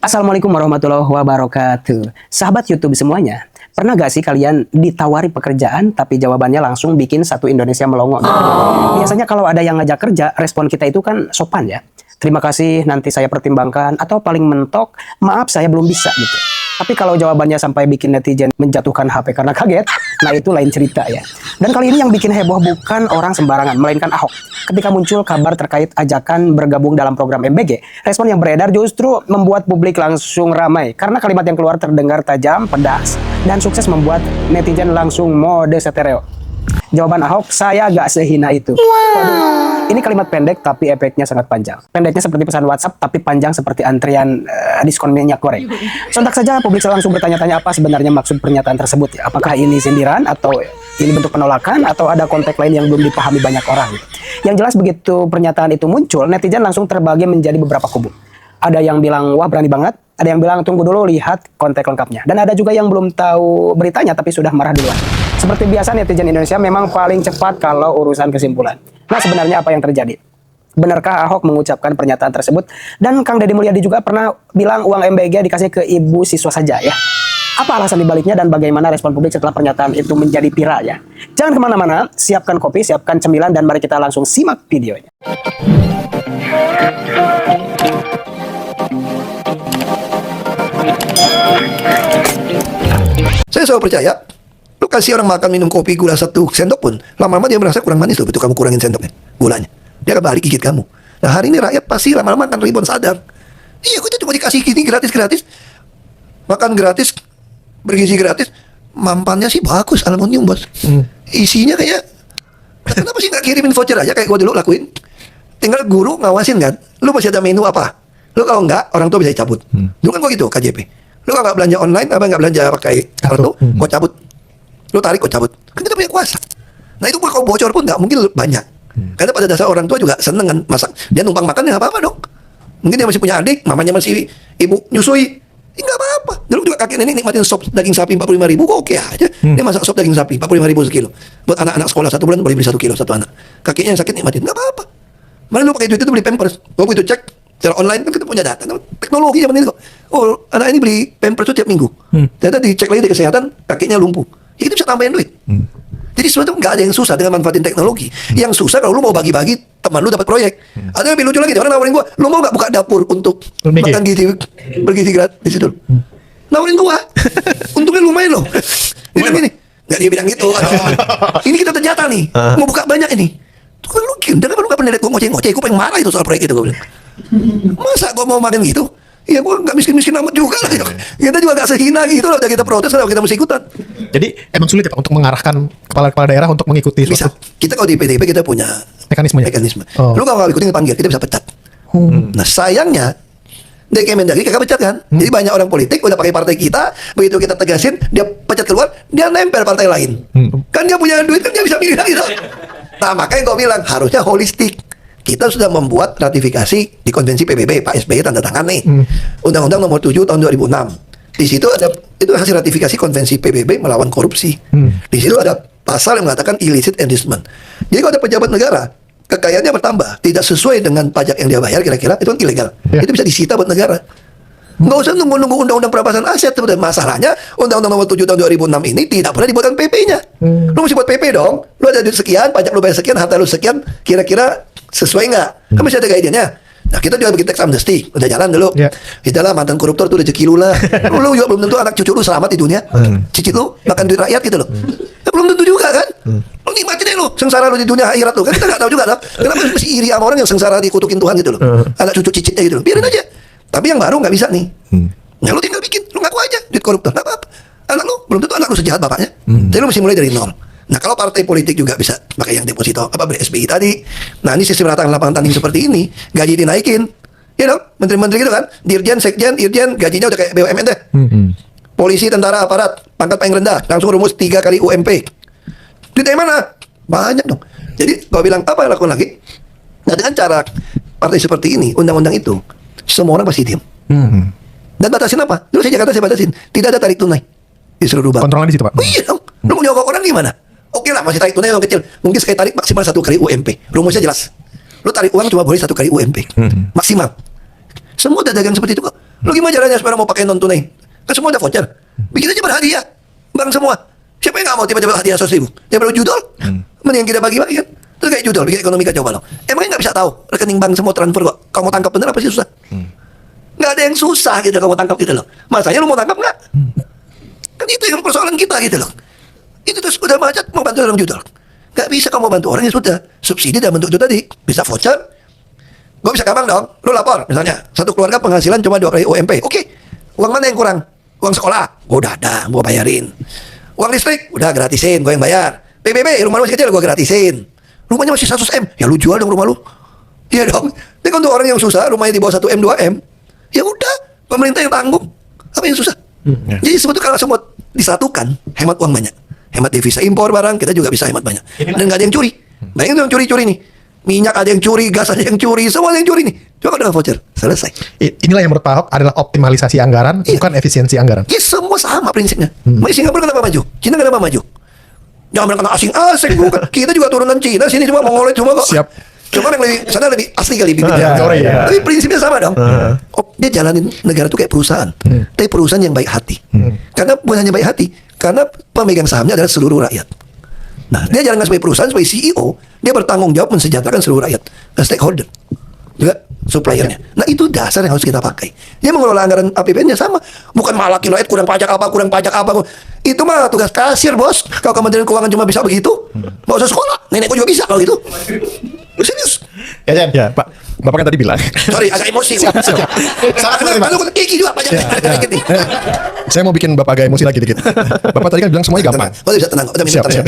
Assalamualaikum warahmatullahi wabarakatuh. Sahabat YouTube semuanya, pernah gak sih kalian ditawari pekerjaan tapi jawabannya langsung bikin satu Indonesia melongo? Biasanya kalau ada yang ngajak kerja, respon kita itu kan sopan ya. Terima kasih, nanti saya pertimbangkan, atau paling mentok, maaf saya belum bisa gitu. Tapi kalau jawabannya sampai bikin netizen menjatuhkan HP karena kaget, nah itu lain cerita ya. Dan kali ini yang bikin heboh bukan orang sembarangan, melainkan Ahok. Ketika muncul kabar terkait ajakan bergabung dalam program MBG, respon yang beredar justru membuat publik langsung ramai. Karena kalimat yang keluar terdengar tajam, pedas, dan sukses membuat netizen langsung mode stereo. Jawaban Ahok, saya gak sehina itu. Waduh, ini kalimat pendek tapi efeknya sangat panjang. Pendeknya seperti pesan WhatsApp tapi panjang seperti antrian diskon minyak goreng. Sontak saja publik langsung bertanya-tanya apa sebenarnya maksud pernyataan tersebut. Apakah ini sindiran atau ini bentuk penolakan atau ada konteks lain yang belum dipahami banyak orang. Yang jelas begitu pernyataan itu muncul, netizen langsung terbagi menjadi beberapa kubu. Ada yang bilang, wah berani banget. Ada yang bilang, tunggu dulu lihat konteks lengkapnya. Dan ada juga yang belum tahu beritanya tapi sudah marah duluan. Seperti biasa netizen Indonesia memang paling cepat kalau urusan kesimpulan. Nah sebenarnya apa yang terjadi? Benarkah Ahok mengucapkan pernyataan tersebut? Dan Kang Deddy Mulyadi juga pernah bilang uang MBG dikasih ke ibu siswa saja ya. Apa alasan dibaliknya dan bagaimana respon publik setelah pernyataan itu menjadi viral ya? Jangan kemana-mana, siapkan kopi, siapkan cemilan, dan mari kita langsung simak videonya. Saya selalu percaya, lu kasih orang makan minum kopi gula 1 sendok pun, lama-lama dia merasa kurang manis tuh, betul kamu kurangin sendoknya, gulanya. Dia akan balik gigit kamu. Nah hari ini rakyat pasti lama-lama akan ribon sadar. Iya, aku cuma dikasih gini gratis-gratis, makan gratis, bergizi gratis, mampannya sih bagus, aluminium bos. Isinya kayak, kenapa sih nggak kirimin voucher aja kayak gua dulu lakuin? Tinggal guru ngawasin kan, lu masih ada menu apa? Lu kalau nggak, orang tua bisa dicabut. Dulu kan gua gitu, KJP. Lu kalau nggak belanja online, apa nggak belanja pakai kartu, gua cabut. Lu tarik, gua cabut. Kan kita punya kuasa. Nah itu kalau bocor pun nggak mungkin banyak. Karena pada dasar orang tua juga seneng kan masak. Dia numpang makan ya apa-apa dong. Mungkin dia masih punya adik, mamanya masih ibu nyusui. Nggak apa-apa. Dulu juga kakek nenek nikmatin sop daging sapi 45.000 kok oke aja. Dia masak sop daging sapi 45.000 sekilo. Buat anak-anak sekolah 1 bulan boleh beli 1 kilo satu anak. Kakeknya yang sakit nikmatin, nggak apa-apa. Malah lu pakai duit itu beli Pampers. Gua itu cek secara online kan kita punya data. Teknologi zaman ini kok. Oh, anak ini beli Pampers itu tiap minggu. Ternyata dicek lagi di kesehatan, kakinya lumpuh. Ya kita bisa tambahin duit. Jadi sebenarnya nggak ada yang susah dengan manfaatin teknologi. Yang susah kalau lu mau bagi-bagi teman lu dapat proyek. Ada yang lebih lucu lagi, orang nawarin gua, lu mau nggak buka dapur untuk makan gizi bergizi gratis itu? Nawarin gua, untungnya lumayan loh. Bukan gini, nggak dia bilang gitu. Ini kita ternyata nih, mau buka banyak ini. Tuh kan lu kenapa lu nggak pernah lihat gua ngoceh-ngoceh? Gua pengen marah itu soal proyek itu gua bilang. Masa gua mau makan gitu? Iya, gua nggak miskin-miskin amat juga lah. Kita juga nggak sehina gitu lah. Udah kita protes, lah kita mesti ikutan. Jadi emang sulit ya Pak untuk mengarahkan kepala-kepala daerah untuk mengikuti Bisa. Kita kalau di PDIP kita punya mekanisme. Oh. Lu kalau nggak ikutin panggil, kita bisa pecat. Nah sayangnya dari Kemendagri kagak pecat kan. Jadi banyak orang politik udah pakai partai kita, begitu kita tegasin, dia pecat keluar, dia nempel partai lain. Kan dia punya duit, kan dia bisa milih lagi. Nah makanya gue bilang harusnya holistik. Kita sudah membuat ratifikasi di konvensi PBB, Pak SBY tanda tangan nih. Undang-Undang nomor 7 tahun 2006. Di situ ada itu hasil ratifikasi konvensi PBB melawan korupsi. Di situ ada pasal yang mengatakan illicit enrichment. Jadi kalau ada pejabat negara kekayaannya bertambah tidak sesuai dengan pajak yang dia bayar kira-kira itu kan ilegal. Itu bisa disita buat negara. Nggak usah nunggu-nunggu undang-undang perampasan aset. Masalahnya undang-undang nomor 7 tahun 2006 ini tidak pernah dibuatkan PP-nya. Lu mesti buat PP dong. Lu ada duit sekian, pajak lu bayar sekian, harta lu sekian, kira-kira sesuai nggak? Kan masih ada guidance-nya. Nah kita juga bikin tax amnesty, udah jalan dulu. Kita lah mantan koruptor tuh rezeki lu lah. Lu juga belum tentu anak cucu lu selamat di dunia. Cicit lu makan duit rakyat gitu loh. Ya, belum tentu juga kan. Lu nikmatin deh lu sengsara lu di dunia akhirat lu. Kan kita nggak tahu juga lah. Kenapa masih iri sama orang yang sengsara dikutukin Tuhan gitu loh. Anak cucu cicitnya gitu loh. Biarin aja. Tapi yang baru nggak bisa nih. Ya lu tinggal bikin, lu ngaku aja duit koruptor, nggak apa-apa. Anak lu belum tentu anak lu sejahat bapaknya. Jadi lu mesti mulai dari nol. Nah kalau partai politik juga bisa pakai yang deposito apa beri SBI tadi. Nah ini sistem ratakan lapangan tanding seperti ini, gaji dinaikin, ya dong, menteri-menteri gitu kan, dirjen, sekjen, irjen, gajinya udah kayak BUMN deh. Polisi, tentara, aparat, pangkat paling rendah, langsung rumus 3 kali UMP. Duit dari mana? Banyak dong. Jadi kalau bilang apa yang lakukan lagi? Nah dengan cara partai seperti ini, undang-undang itu, semua orang pasti diam. Dan batasin apa? Dulu saya Jakarta saya batasin, tidak ada tarik tunai di seluruh bank. Kontrolnya di situ Pak. Oh iya dong. Lu mau nyogok orang gimana? Oke lah masih tarik tunai yang kecil. Mungkin sekali tarik maksimal 1 kali UMP. Rumusnya jelas. Lu tarik uang cuma boleh 1 kali UMP. Maksimal. Semua udah dagang seperti itu kok. Lu gimana caranya supaya mau pakai non tunai? Kan semua ada voucher. Bikin aja berhadiah. Bank semua. Siapa yang nggak mau tiba-tiba hadiah 100.000? Dia baru judol. Mending kita bagi-bagi kan. Terus kayak judol, bikin ekonomi kacau balau. Emangnya nggak bisa tahu rekening bank semua transfer kok. Kamu tangkap bener apa sih susah? Nggak ada yang susah gitu kamu tangkap gitu loh. Masanya lu mau tangkap nggak? Kan itu yang persoalan kita gitu loh. Itu terus udah macet mau bantu dalam judol. Nggak bisa kamu bantu orang ya sudah. Subsidi dalam bentuk itu tadi. Bisa voucher. Gue bisa gampang dong. Lu lapor misalnya. Satu keluarga penghasilan cuma 2 kali UMP. Oke. Uang mana yang kurang? Uang sekolah. Gue udah ada. Gue bayarin. Uang listrik. Udah gratisin. Gue yang bayar. PBB. Rumah lu masih kecil. Gue gratisin. Rumahnya masih 100M. Ya lu jual dong rumah lu. Iya dong. Tapi untuk orang yang susah. Rumahnya di bawah 1M 2M. Ya udah. Pemerintah yang tanggung. Apa yang susah? Jadi sebetulnya kalau semua disatukan. Hemat uang banyak. Hemat devisa impor barang, kita juga bisa hemat banyak. Dan nggak ada yang curi. Bayangin tuh yang curi-curi nih. Minyak ada yang curi, gas ada yang curi, semua ada yang curi nih. Coba dengan voucher, selesai. Inilah yang menurut Pak Ahok adalah optimalisasi anggaran, bukan efisiensi anggaran. Ya semua sama prinsipnya. Makanya Singapura kenapa maju? Cina kenapa maju? Jangan bilang kena asing-asing, bukan. Kita juga turunan Cina, sini cuma Mongolia cuma kok. Siap. Cuma yang sana lebih asli kali bibitnya. Ya. Tapi prinsipnya sama dong. Dia jalanin negara itu kayak perusahaan. Tapi perusahaan yang baik hati. Karena bukan hanya baik hati, karena pemegang sahamnya adalah seluruh rakyat. Nah, dia jalankan sebagai perusahaan, sebagai CEO, dia bertanggung jawab mensejahterakan seluruh rakyat. Dan stakeholder. Juga suppliernya. Nah, itu dasar yang harus kita pakai. Dia mengelola anggaran APBN-nya sama. Bukan malah kiloet kurang pajak apa. Itu mah tugas kasir, bos. Kalau Kementerian Keuangan cuma bisa begitu, nggak usah sekolah. Nenekku juga bisa kalau gitu. Serius. Ya, Jan. Ya, Pak. Bapak kan tadi bilang. Sorry, agak emosi. Salah Lalu Kiki juga pajak. Saya mau bikin Bapak agak emosi lagi dikit. Bapak tadi kan bilang semuanya gampang. Oh, bisa tenang. Udah minta Siap. tenang.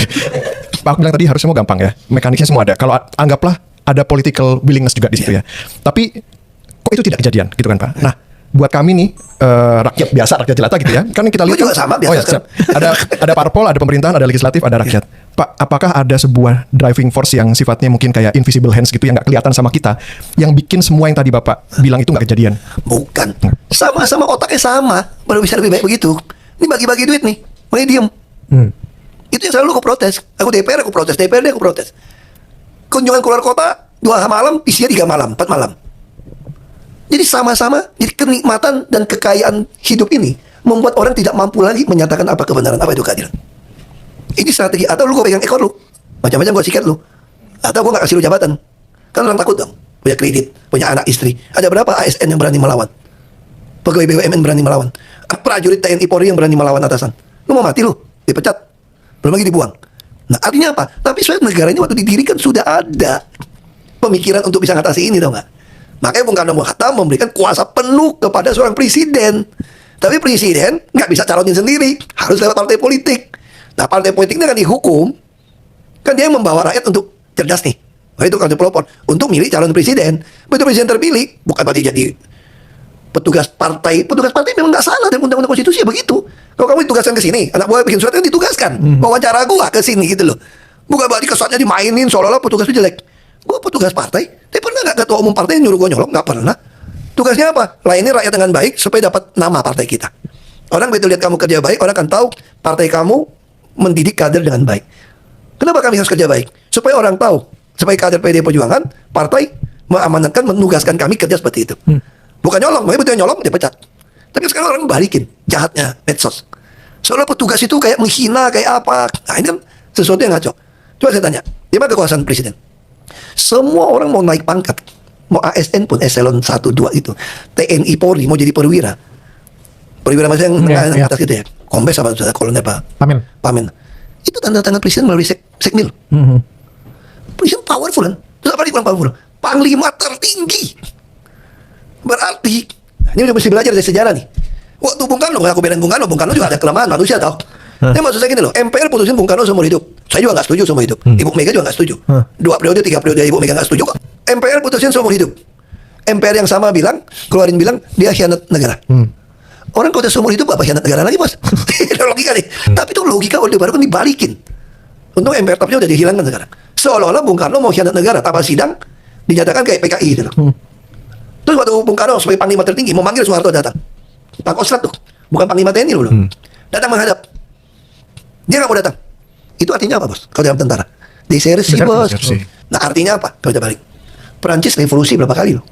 Pak Ahok bilang tadi harus semua gampang ya. Mekaniknya semua ada. Kalau anggaplah ada political willingness juga di situ ya. Tapi kok itu tidak kejadian gitu kan Pak? Nah, buat kami nih rakyat biasa, rakyat jelata gitu ya. Kan kita lihat Gua juga sama, biasa Oh ya, siap. Ada parpol, ada pemerintahan, ada legislatif, ada rakyat. Pak, apakah ada sebuah driving force yang sifatnya mungkin kayak invisible hands gitu yang nggak kelihatan sama kita, yang bikin semua yang tadi Bapak bilang itu nggak kejadian? Bukan. Sama-sama otaknya sama. Baru bisa lebih baik begitu. Ini bagi-bagi duit nih. Makanya diem. Itu yang selalu aku protes. Aku DPR, aku protes. DPRD, aku protes. Kunjungan keluar kota 2 malam, isinya 3 malam, 4 malam. Jadi sama-sama, jadi kenikmatan dan kekayaan hidup ini membuat orang tidak mampu lagi menyatakan apa kebenaran, apa itu keadilan. Ini strategi. Atau lu gue pegang ekor lu, macam-macam gue sikat lu. Atau gue gak kasih lu jabatan. Kan orang takut dong. Punya kredit, punya anak istri. Ada berapa ASN yang berani melawan? Pegawai BUMN berani melawan. Prajurit TNI Polri yang berani melawan atasan. Lu mau mati lu, dipecat. Belum lagi dibuang. Nah artinya apa? Tapi sebenarnya negara ini waktu didirikan sudah ada pemikiran untuk bisa ngatasi ini, tau gak? Makanya Bung Karno Hatta memberikan kuasa penuh kepada seorang presiden. Tapi presiden nggak bisa calonin sendiri, harus lewat partai politik. Nah partai politik ini kan dihukum, kan dia yang membawa rakyat untuk cerdas nih. Nah itu kan pelopor untuk milih calon presiden. Begitu presiden terpilih, bukan berarti jadi petugas partai. Petugas partai memang nggak salah dalam undang-undang konstitusi ya begitu. Kalau kamu ditugaskan ke sini, anak buah bikin surat kan ditugaskan, wawancara gua ke sini gitu loh. Bukan berarti kesannya dimainin seolah-olah petugas itu jelek. Gua petugas partai, tapi pernah nggak ketua umum partai nyuruh gua nyolong? Nggak pernah. Tugasnya apa? Layani rakyat dengan baik supaya dapat nama partai kita. Orang begitu lihat kamu kerja baik, orang akan tahu partai kamu mendidik kader dengan baik. Kenapa kami harus kerja baik? Supaya orang tahu, supaya kader PD Perjuangan, partai mengamanatkan, menugaskan kami kerja seperti itu. Bukan nyolong, makanya betul nyolong dia pecat. Tapi sekarang orang balikin jahatnya medsos. Soalnya petugas itu kayak menghina, kayak apa. Nah ini kan sesuatu yang ngaco. Coba saya tanya, di mana kekuasaan presiden? Semua orang mau naik pangkat, mau ASN pun eselon 1, 2 itu, TNI Polri mau jadi perwira. Perwira maksudnya yang atas gitu ya. Kombes apa sudah kolonel Pak? Pamen. Itu tanda tangan presiden melalui sekmil. Presiden powerful kan? Terus apa lagi kurang powerful? Panglima tertinggi. Berarti ini udah mesti belajar dari sejarah nih. Waktu Bung Karno, aku belain Bung Karno juga ada kelemahan manusia tau. Tapi maksud saya gini loh, MPR putusin Bung Karno seumur hidup. Saya juga nggak setuju seumur hidup. Ibu Mega juga nggak setuju. 2 periode, 3 periode Ibu Mega nggak setuju kok. MPR putusin seumur hidup. MPR yang sama bilang dia khianat negara. Orang kalau udah seumur hidup apa khianat negara lagi bos? Tidak logika nih. Tapi itu logika Orde Baru kan dibalikin. Untung MPR tapnya udah dihilangkan sekarang. Seolah-olah Bung Karno mau khianat negara, tanpa sidang dinyatakan kayak PKI gitu loh. Terus waktu Bung Karno sebagai Panglima tertinggi memanggil Soeharto datang. Pangkostrat tuh, bukan Panglima TNI dulu. Datang menghadap. Dia nggak mau datang. Itu artinya apa bos? Kalau dalam tentara, desersi bos. Nah artinya apa? Kalau kita balik, Perancis revolusi berapa kali loh?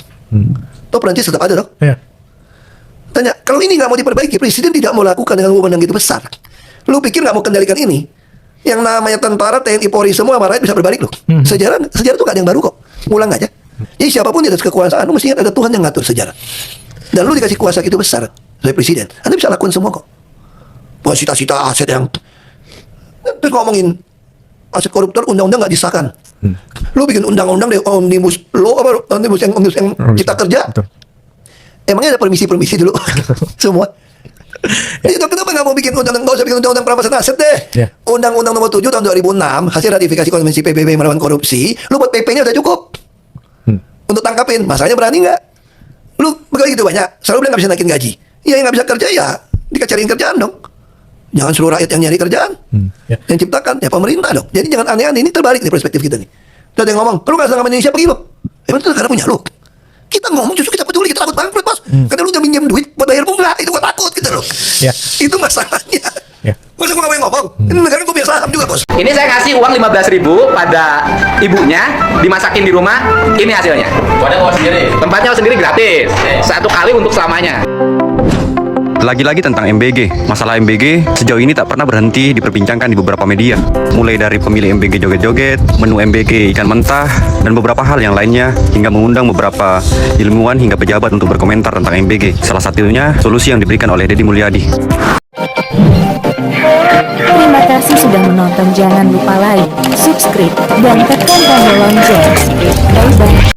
Toh Perancis tetap ada loh. Tanya, kalau ini nggak mau diperbaiki, presiden tidak mau lakukan dengan wewenang gitu besar. Lu pikir nggak mau kendalikan ini? Yang namanya tentara, TNI, Polri, semua sama rakyat bisa berbalik loh. Sejarah itu nggak ada yang baru kok. Ulang aja. Jadi siapapun di atas kekuasaan, lu mesti ingat ada Tuhan yang ngatur sejarah. Dan lu dikasih kuasa gitu besar sebagai presiden. Anda bisa lakukan semua kok. Bukan sita-sita aset yang... Terus ngomongin aset koruptor, undang-undang nggak disahkan. Lu bikin undang-undang deh, omnibus law, omnibus yang cipta kerja. Betul. Emangnya ada permisi dulu semua. Itu kenapa nggak mau bikin undang-undang? Nggak usah bikin undang-undang perampasan aset deh. Yeah. Undang-undang nomor 7 tahun 2006 hasil ratifikasi konvensi PBB melawan korupsi. Lu buat PP-nya udah cukup untuk tangkapin. Masalahnya berani nggak? Lu begal gitu banyak. Selalu bilang nggak bisa naikin gaji. Ya yang nggak bisa kerja ya dicariin kerjaan dong. Jangan seluruh rakyat yang nyari kerjaan. Yeah. Yang ciptakan ya pemerintah dong. Jadi jangan aneh-aneh. Ini terbalik nih perspektif kita nih. Ada yang ngomong, lu nggak senang sama Indonesia pergi lu. Emang itu negara punya lu. Kita ngomong justru kita peduli, kita takut bangkrut bos. Karena lu udah minjem duit buat bayar bunga, itu gua takut gitu loh. Ya. Itu masalahnya. Ya. Masa gua gak boleh ngomong? Ini negara gua punya saham juga bos. Ini saya kasih uang 15.000 pada ibunya, dimasakin di rumah. Ini hasilnya. Tempatnya bawa sendiri. Tempatnya sendiri gratis. Satu kali untuk selamanya. Lagi-lagi tentang MBG. Masalah MBG sejauh ini tak pernah berhenti diperbincangkan di beberapa media. Mulai dari pemilih MBG joget-joget, menu MBG ikan mentah, dan beberapa hal yang lainnya, hingga mengundang beberapa ilmuwan hingga pejabat untuk berkomentar tentang MBG. Salah satunya solusi yang diberikan oleh Deddy Mulyadi. Terima kasih sudah menonton. Jangan lupa like, subscribe, dan tekan tombol lonceng. Bye-bye.